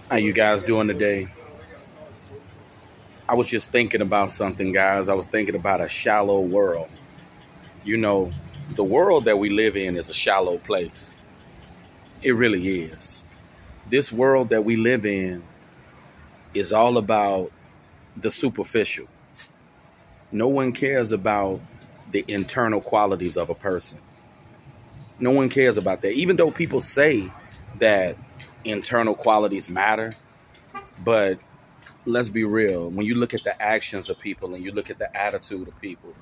How you guys doing today? I was just thinking about something, guys. I was thinking about a shallow world. You know, the world that we live in is a shallow place. It really is. This world that we live in is all about the superficial. No one cares about the internal qualities of a person. No one cares about that. Even though people say that internal qualities matter, but let's be real. When you look at the actions of people and you look at the attitude of people,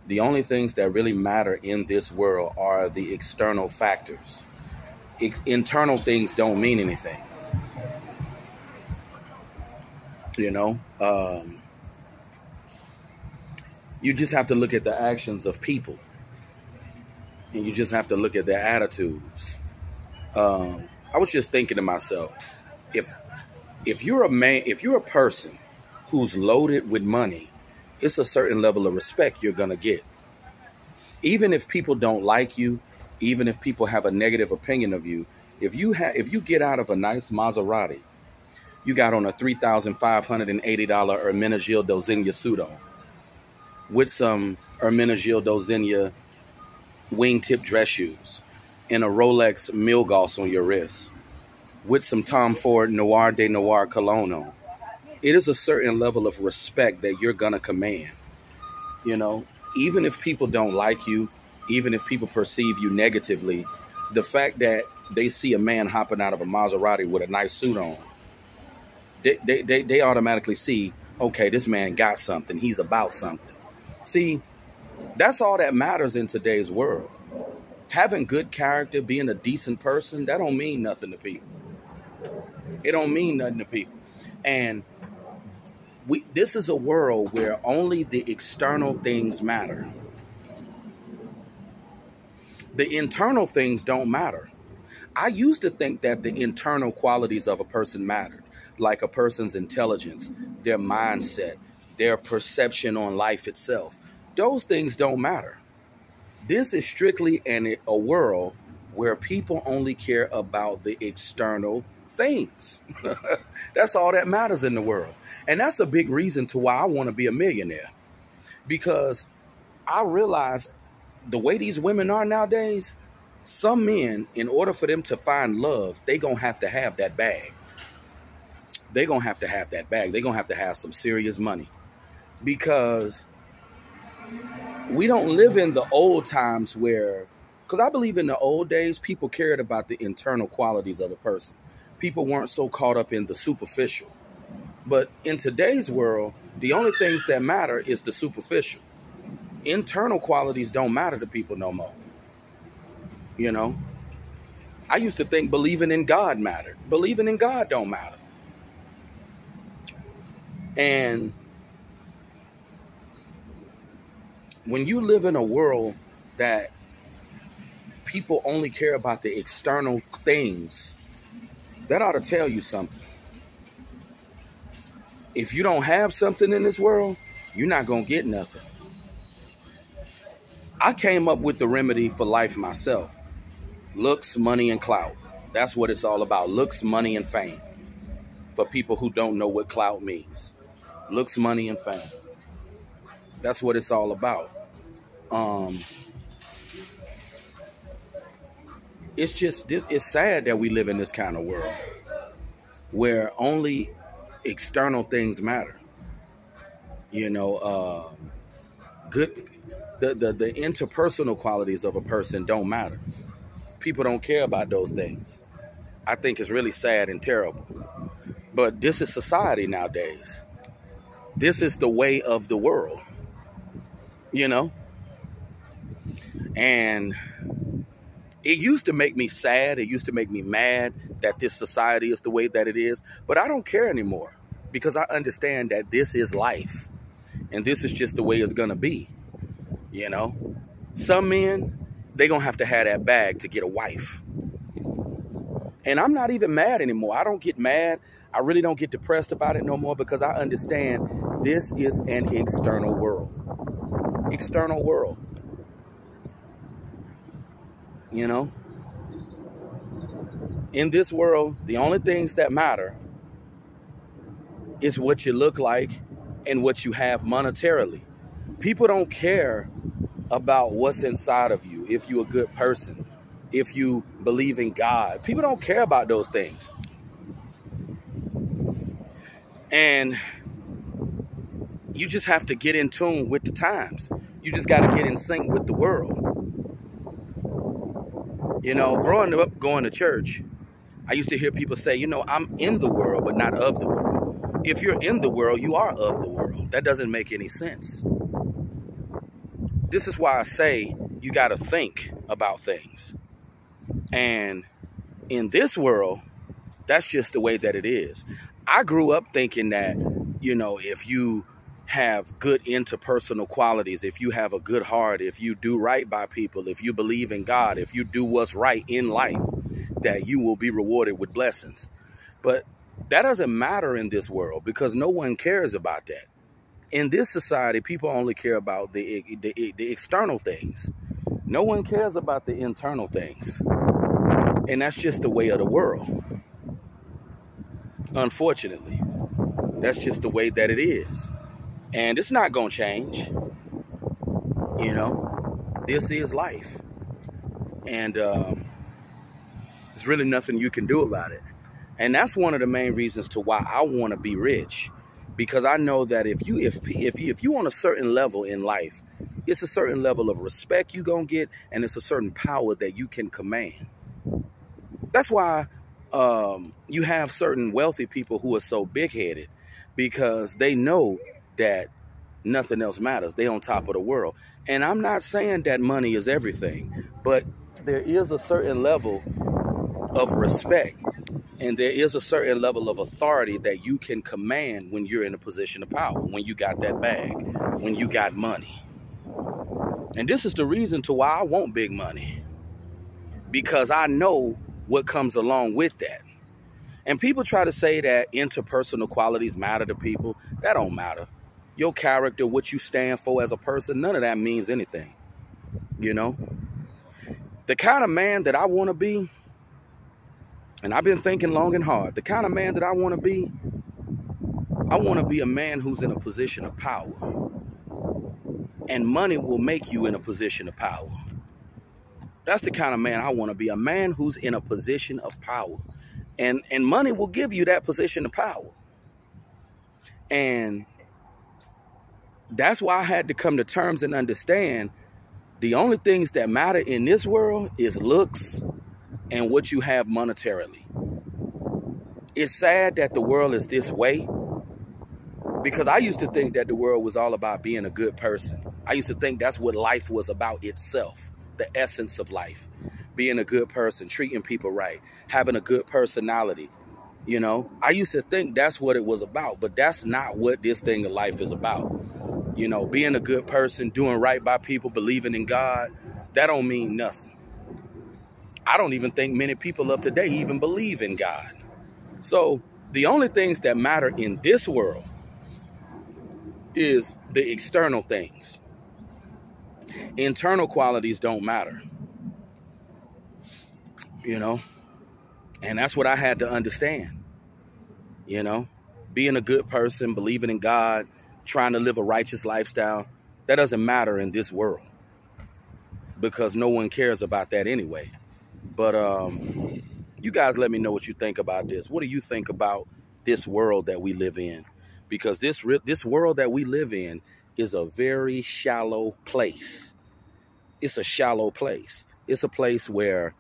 the only things that really matter in this world are the external factors. Internal things don't mean anything. You know, you just have to look at the actions of people, and you just have to look at their attitudes. I was just thinking to myself, if if you're a man, if you're a person who's loaded with money, it's a certain level of respect you're gonna get. Even if people don't like you, even if people have a negative opinion of you, if you get out of a nice Maserati, you got on a $3,580 Ermenegildo Dozenia suit on, with some Ermenegildo Dozenia wingtip dress shoes, and a Rolex Milgauss on your wrist, with some Tom Ford Noir de Noir cologne on. It is a certain level of respect that you're gonna command. You know, even if people don't like you, even if people perceive you negatively, the fact that they see a man hopping out of a Maserati with a nice suit on, they automatically see, okay, this man got something. He's about something. See, that's all that matters in today's world. Having good character, being a decent person, that don't mean nothing to people. It don't mean nothing to people. And this is a world where only the external things matter. The internal things don't matter. I used to think that the internal qualities of a person mattered, like a person's intelligence, their mindset, their perception on life itself. Those things don't matter. This is strictly a world where people only care about the external things. That's all that matters in the world. And that's a big reason to why I want to be a millionaire. Because I realize the way these women are nowadays, some men, in order for them to find love, they going to have that bag. They're going to have to have that bag. They're going to have some serious money. Because we don't live in the old times where, because I believe in the old days, people cared about the internal qualities of a person. People weren't so caught up in the superficial. But in today's world, the only things that matter is the superficial. Internal qualities don't matter to people no more. You know, I used to think believing in God mattered. Believing in God don't matter. And when you live in a world that people only care about the external things, that ought to tell you something. If you don't have something in this world, you're not going to get nothing. I came up with the remedy for life myself. Looks, money, and clout. That's what it's all about. Looks, money, and fame. For people who don't know what clout means. Looks, money, and fame. That's what it's all about. It's sad that we live in this kind of world where only external things matter. You know, the interpersonal qualities of a person don't matter. People don't care about those things. I think it's really sad and terrible. But this is society nowadays. This is the way of the world. You know? And it used to make me sad. It used to make me mad that this society is the way that it is. But I don't care anymore because I understand that this is life. And this is just the way it's going to be. You know? Some men, they're going to have that bag to get a wife. And I'm not even mad anymore. I don't get mad. I really don't get depressed about it no more because I understand this is an external world. External world. You know? In this world, the only things that matter is what you look like and what you have monetarily. People don't care about what's inside of you. If you're a good person, if you believe in God, people don't care about those things. And you just have to get in tune with the times. You just got to get in sync with the world. You know, growing up going to church, I used to hear people say, you know, I'm in the world, but not of the world. If you're in the world, you are of the world. That doesn't make any sense. This is why I say you got to think about things. And in this world, that's just the way that it is. I grew up thinking that, you know, if you have good interpersonal qualities, if you have a good heart, if you do right by people, if you believe in God, if you do what's right in life, that you will be rewarded with blessings. But that doesn't matter in this world because no one cares about that. In this society, people only care about the external things. No one cares about the internal things. And that's just the way of the world. Unfortunately, that's just the way that it is. And it's not going to change. You know, this is life. And there's really nothing you can do about it. And that's one of the main reasons to why I want to be rich. Because I know that if you on a certain level in life, it's a certain level of respect you're going to get, and it's a certain power that you can command. That's why you have certain wealthy people who are so big-headed, because they know that nothing else matters. They're on top of the world. And I'm not saying that money is everything, but there is a certain level of respect, and there is a certain level of authority that you can command when you're in a position of power, when you got that bag, when you got money. And this is the reason to why I want big money, because I know what comes along with that. And people try to say that interpersonal qualities matter to people. That don't matter. Your character, what you stand for as a person, none of that means anything. You know? The kind of man that I want to be, and I've been thinking long and hard, the kind of man that I want to be a man who's in a position of power. And money will make you in a position of power. That's the kind of man I want to be, a man who's in a position of power. And money will give you that position of power. And that's why I had to come to terms and understand the only things that matter in this world is looks and what you have monetarily. It's sad that the world is this way, because I used to think that the world was all about being a good person. I used to think that's what life was about itself, the essence of life. Being a good person, treating people right, having a good personality. You know, I used to think that's what it was about, but that's not what this thing of life is about. You know, being a good person, doing right by people, believing in God, that don't mean nothing. I don't even think many people of today even believe in God. So the only things that matter in this world is the external things. Internal qualities don't matter. You know, and that's what I had to understand. You know, being a good person, believing in God, trying to live a righteous lifestyle, that doesn't matter in this world, because no one cares about that anyway. But you guys let me know what you think about this. What do you think about this world that we live in? Because this world that we live in is a very shallow place. It's a shallow place. It's a place where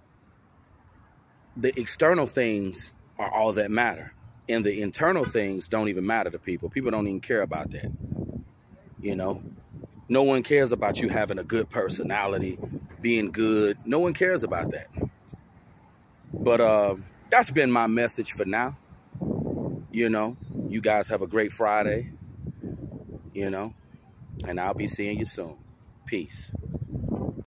the external things are all that matter. And the internal things don't even matter to people. People don't even care about that. You know, no one cares about you having a good personality, being good. No one cares about that. But that's been my message for now. You know, you guys have a great Friday, you know, and I'll be seeing you soon. Peace.